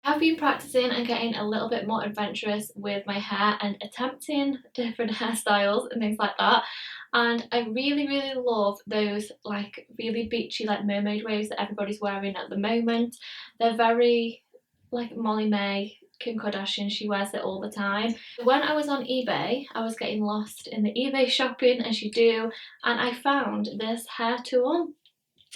I've been practicing and getting a little bit more adventurous with my hair and attempting different hairstyles and things like that. And I really love those like really beachy like mermaid waves that everybody's wearing at the moment. They're very like Molly May, Kim Kardashian, she wears it all the time. When I was on eBay, I was getting lost in the eBay shopping as you do, and I found this hair tool.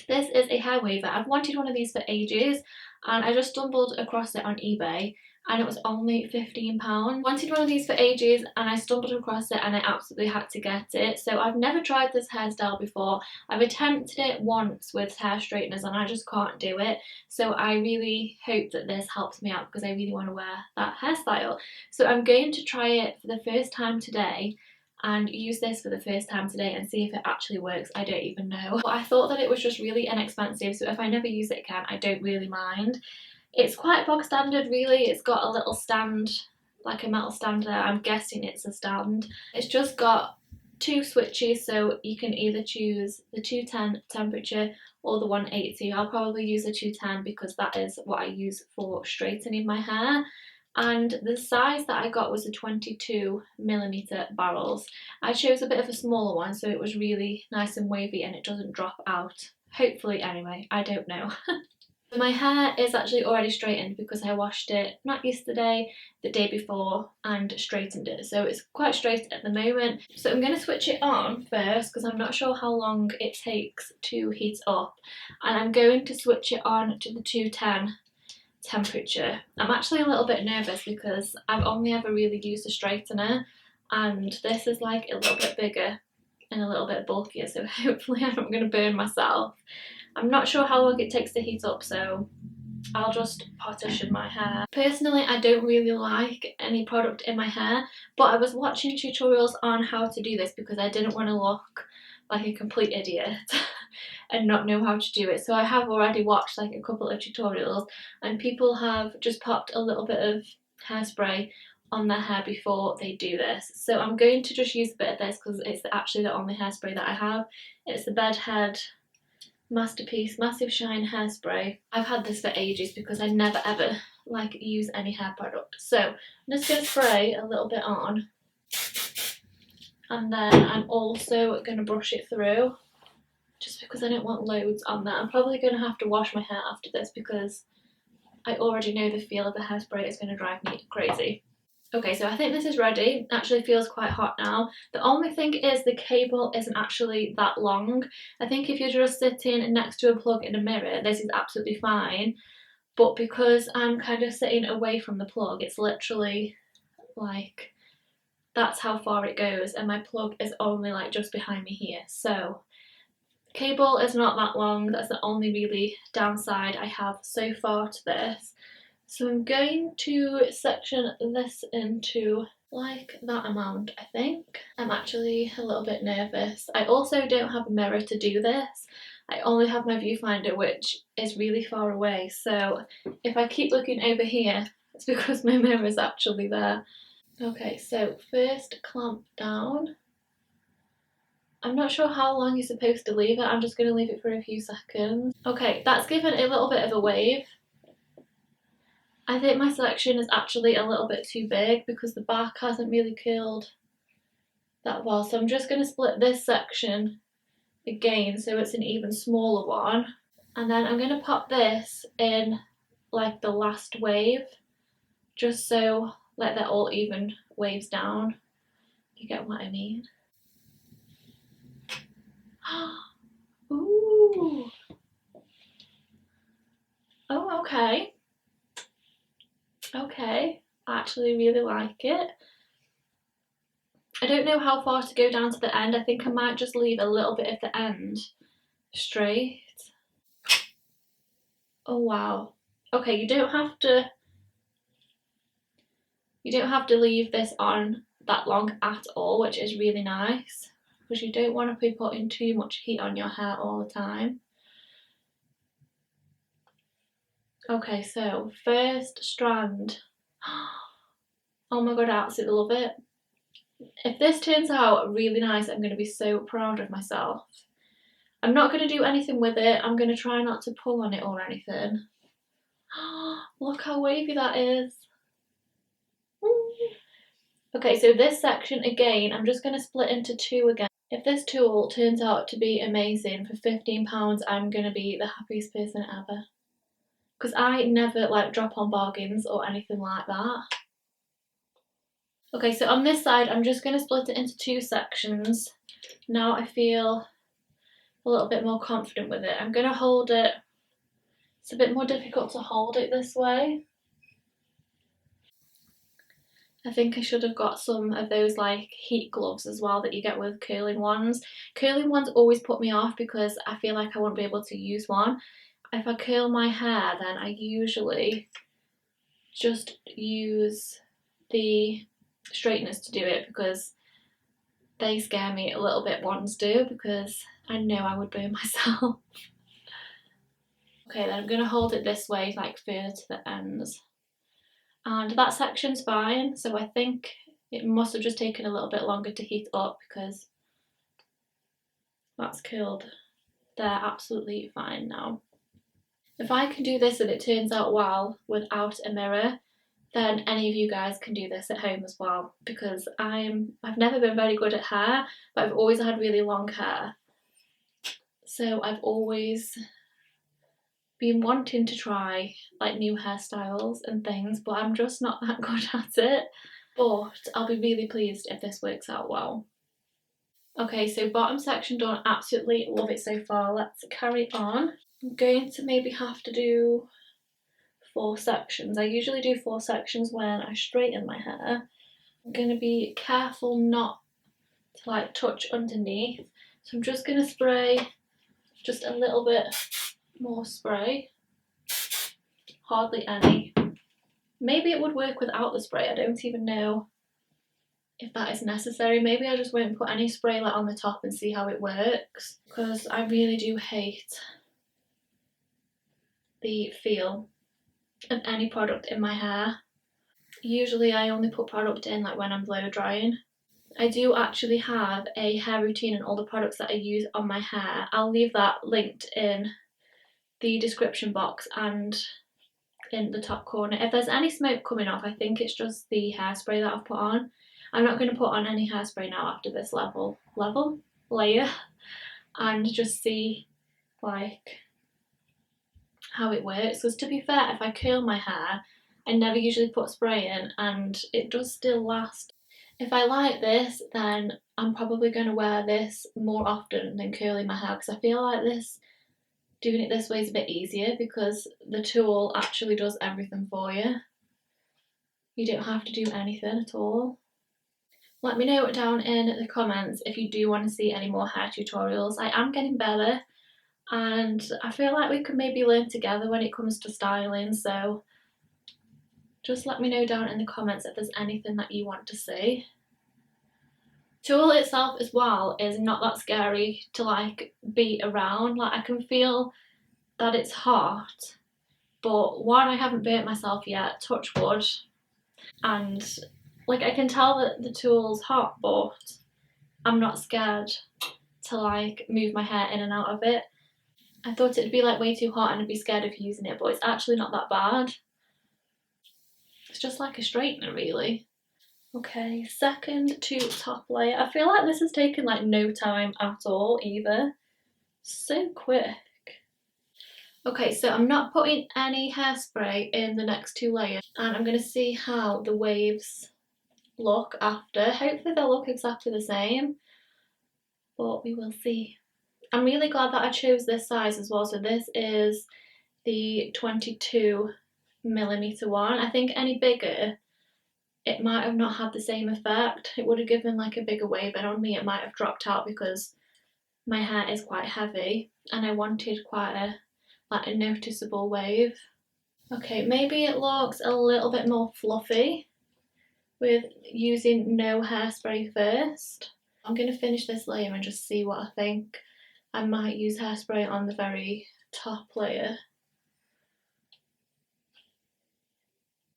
This is a hair waver. I've wanted one of these for ages and I just stumbled across it on eBay and it was only £15. Wanted one of these for ages and I stumbled across it and I absolutely had to get it. So I've never tried this hairstyle before. I've attempted it once with hair straighteners and I just can't do it. So I really hope that this helps me out because I really want to wear that hairstyle. So I'm going to try it for the first time today and use this for the first time today and see if it actually works. I don't even know. But I thought that it was just really inexpensive, so if I never use it again, I don't really mind. It's quite bog standard really. It's got a little stand, like a metal stand there. I'm guessing it's a stand. It's just got two switches, so you can either choose the 210 temperature or the 180. I'll probably use the 210 because that is what I use for straightening my hair. And the size that I got was the 22mm barrels. I chose a bit of a smaller one so it was really nice and wavy and it doesn't drop out. Hopefully anyway, I don't know. My hair is actually already straightened because I washed it not yesterday, the day before, and straightened it. So it's quite straight at the moment. So I'm going to switch it on first because I'm not sure how long it takes to heat up. And I'm going to switch it on to the 210 temperature. I'm actually a little bit nervous because I've only ever really used a straightener and this is like a little bit bigger and a little bit bulkier, so hopefully I'm not going to burn myself. I'm not sure how long it takes to heat up, so I'll just partition my hair. Personally, I don't really like any product in my hair, but I was watching tutorials on how to do this because I didn't want to look like a complete idiot and not know how to do it. So I have already watched like a couple of tutorials and people have just popped a little bit of hairspray on their hair before they do this. So I'm going to just use a bit of this because it's actually the only hairspray that I have. It's the Bedhead Masterpiece Massive Shine Hairspray. I've had this for ages because I never ever like use any hair product. So I'm just going to spray a little bit on and then I'm also going to brush it through just because I don't want loads on there. I'm probably going to have to wash my hair after this because I already know the feel of the hairspray is going to drive me crazy. Okay, so I think this is ready. It actually feels quite hot now. The only thing is the cable isn't actually that long. I think if you're just sitting next to a plug in a mirror, this is absolutely fine. But because I'm kind of sitting away from the plug, it's literally like that's how far it goes and my plug is only like just behind me here. So the cable is not that long. That's the only really downside I have so far to this. So I'm going to section this into like that amount, I think. I'm actually a little bit nervous. I also don't have a mirror to do this. I only have my viewfinder, which is really far away. So if I keep looking over here, it's because my mirror is actually there. Okay, so first clamp down. I'm not sure how long you're supposed to leave it. I'm just going to leave it for a few seconds. Okay, that's given a little bit of a wave. I think my selection is actually a little bit too big because the back hasn't really curled that well. So I'm just going to split this section again so it's an even smaller one. And then I'm going to pop this in like the last wave just so like they're all even waves down. You get what I mean? Ooh. Oh, okay. Okay, I actually really like it. I don't know how far to go down to the end. I think I might just leave a little bit at the end straight. Oh wow. Okay, you don't have to leave this on that long at all, which is really nice because you don't want to be putting too much heat on your hair all the time. Okay, so first strand. Oh my god, I absolutely love it. If this turns out really nice, I'm going to be so proud of myself. I'm not going to do anything with it. I'm going to try not to pull on it or anything. Look how wavy that is. Okay, so this section again, I'm just going to split into two again. If this tool turns out to be amazing for £15, I'm going to be the happiest person ever. Because I never like drop on bargains or anything like that. Okay, so on this side, I'm just going to split it into two sections. Now I feel a little bit more confident with it. I'm going to hold it. It's a bit more difficult to hold it this way. I think I should have got some of those like heat gloves as well that you get with curling ones. Curling ones always put me off because I feel like I won't be able to use one. If I curl my hair, then I usually just use the straighteners to do it because they scare me a little bit, ones do, because I know I would burn myself. Okay, then I'm going to hold it this way, like further to the ends. And that section's fine, so I think it must have just taken a little bit longer to heat up because that's curled. They're absolutely fine now. If I can do this and it turns out well without a mirror, then any of you guys can do this at home as well, because I've never been very good at hair, but I've always had really long hair. So I've always been wanting to try like new hairstyles and things, but I'm just not that good at it. But I'll be really pleased if this works out well. Okay, so bottom section done, absolutely love it so far. Let's carry on. I'm going to maybe have to do 4 sections. I usually do 4 sections when I straighten my hair. I'm going to be careful not to like touch underneath. So I'm just going to spray just a little bit more spray. Hardly any. Maybe it would work without the spray. I don't even know if that is necessary. Maybe I just won't put any spray like on the top and see how it works, because I really do hate the feel of any product in my hair. Usually I only put product in like when I'm blow drying. I do actually have a hair routine and all the products that I use on my hair. I'll leave that linked in the description box and in the top corner. If there's any smoke coming off, I think it's just the hairspray that I've put on. I'm not going to put on any hairspray now after this layer and just see like how it works, because to be fair, if I curl my hair, I never usually put spray in and it does still last. If I like this, then I'm probably going to wear this more often than curling my hair, because I feel like doing it this way is a bit easier because the tool actually does everything for you. You don't have to do anything at all. Let me know down in the comments if you do want to see any more hair tutorials. I am getting better and I feel like we could maybe learn together when it comes to styling, so just let me know down in the comments if there's anything that you want to see. Tool itself as well is not that scary to like be around. Like I can feel that it's hot, but one, I haven't burnt myself yet, touch wood, and like I can tell that the tool's hot, but I'm not scared to like move my hair in and out of it. I thought it'd be like way too hot and I'd be scared of using it, but it's actually not that bad. It's just like a straightener really. Okay, second to top layer. I feel like this has taken like no time at all either. So quick. Okay, so I'm not putting any hairspray in the next 2 layers and I'm going to see how the waves look after. Hopefully they'll look exactly the same, but we will see. I'm really glad that I chose this size as well. So this is the 22mm one. I think any bigger, it might have not had the same effect. It would have given like a bigger wave, and on me it might have dropped out because my hair is quite heavy and I wanted quite a noticeable wave. Okay, maybe it looks a little bit more fluffy with using no hairspray first. I'm going to finish this layer and just see what I think. I might use hairspray on the very top layer.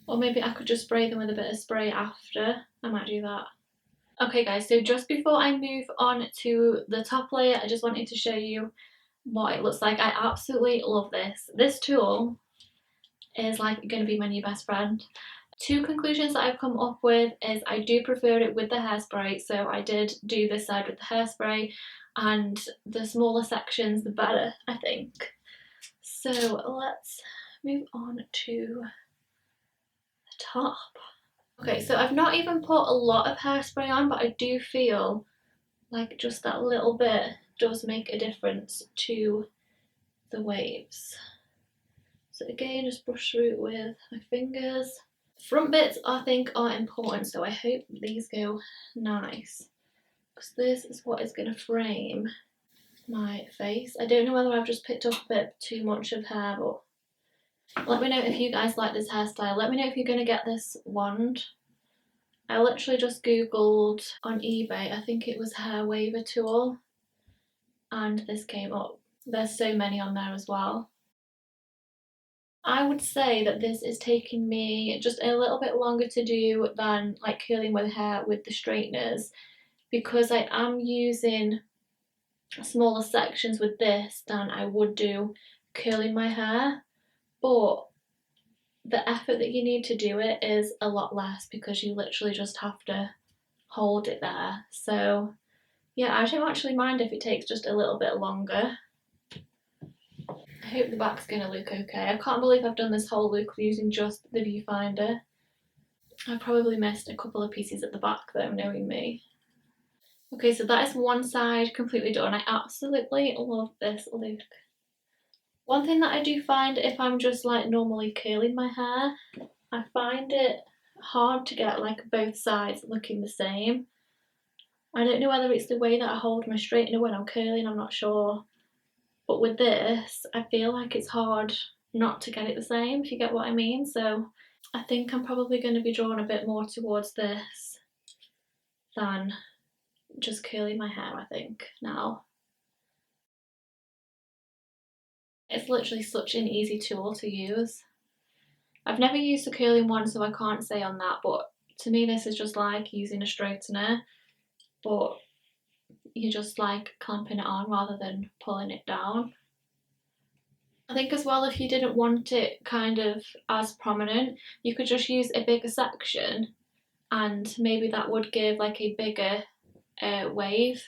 Or maybe I could just spray them with a bit of spray after. I might do that. Okay guys, so just before I move on to the top layer, I just wanted to show you what it looks like. I absolutely love this. This tool is like going to be my new best friend. Two conclusions that I've come up with is I do prefer it with the hairspray, so I did do this side with the hairspray, and the smaller sections the better, I think. So let's move on to the top. Okay, so I've not even put a lot of hairspray on, but I do feel like just that little bit does make a difference to the waves. So again, just brush through it with my fingers. Front bits I think are important, so I hope these go nice, because this is what is going to frame my face. I don't know whether I've just picked up a bit too much of hair, but let me know if you guys like this hairstyle. Let me know if you're going to get this wand. I literally just googled on eBay, I think it was hair waver tool, and this came up. There's so many on there as well. I would say that this is taking me just a little bit longer to do than like curling with hair with the straighteners, because I am using smaller sections with this than I would do curling my hair, but the effort that you need to do it is a lot less because you literally just have to hold it there. So yeah, I don't actually mind if it takes just a little bit longer. I hope the back's going to look okay. I can't believe I've done this whole look using just the viewfinder. I probably missed a couple of pieces at the back though, knowing me. Okay, so that is one side completely done. I absolutely love this look. One thing that I do find if I'm just like normally curling my hair, I find it hard to get like both sides looking the same. I don't know whether it's the way that I hold my straightener when I'm curling, I'm not sure. But with this, I feel like it's hard not to get it the same, if you get what I mean. So I think I'm probably going to be drawn a bit more towards this than just curling my hair, I think, now. It's literally such an easy tool to use. I've never used a curling one, so I can't say on that, but to me this is just like using a straightener, but you're just like clamping it on rather than pulling it down. I think as well, if you didn't want it kind of as prominent, you could just use a bigger section and maybe that would give like a bigger wave.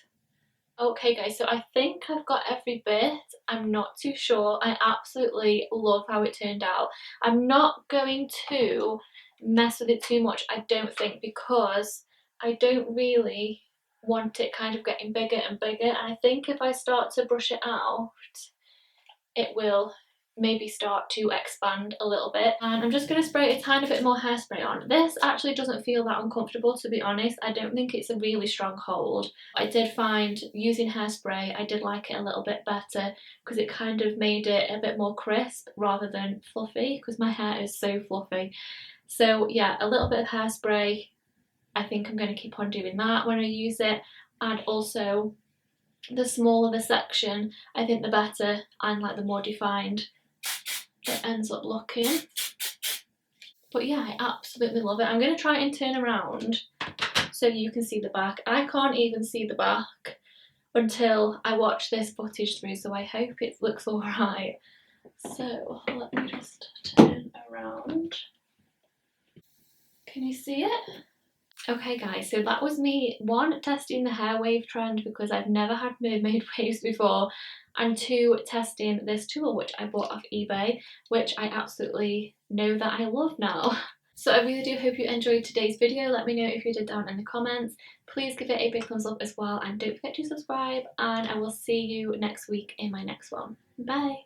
Okay guys, so I think I've got every bit. I'm not too sure. I absolutely love how it turned out. I'm not going to mess with it too much, I don't think, because I don't really want it kind of getting bigger and bigger. And I think if I start to brush it out, it will maybe start to expand a little bit. And I'm just going to spray a tiny bit more hairspray on. This actually doesn't feel that uncomfortable, to be honest. I don't think it's a really strong hold. I did find using hairspray, I did like it a little bit better because it kind of made it a bit more crisp rather than fluffy, because my hair is so fluffy. So yeah, a little bit of hairspray. I think I'm going to keep on doing that when I use it. And also the smaller the section, I think the better, and like the more defined it ends up looking. But yeah, I absolutely love it. I'm going to try and turn around so you can see the back. I can't even see the back until I watch this footage through, so I hope it looks alright. So let me just turn around. Can you see it? Okay guys, so that was me, one, testing the hair wave trend because I've never had mermaid waves before, and two, testing this tool which I bought off eBay, which I absolutely know that I love now. So I really do hope you enjoyed today's video. Let me know if you did down in the comments. Please give it a big thumbs up as well, and don't forget to subscribe, and I will see you next week in my next one. Bye!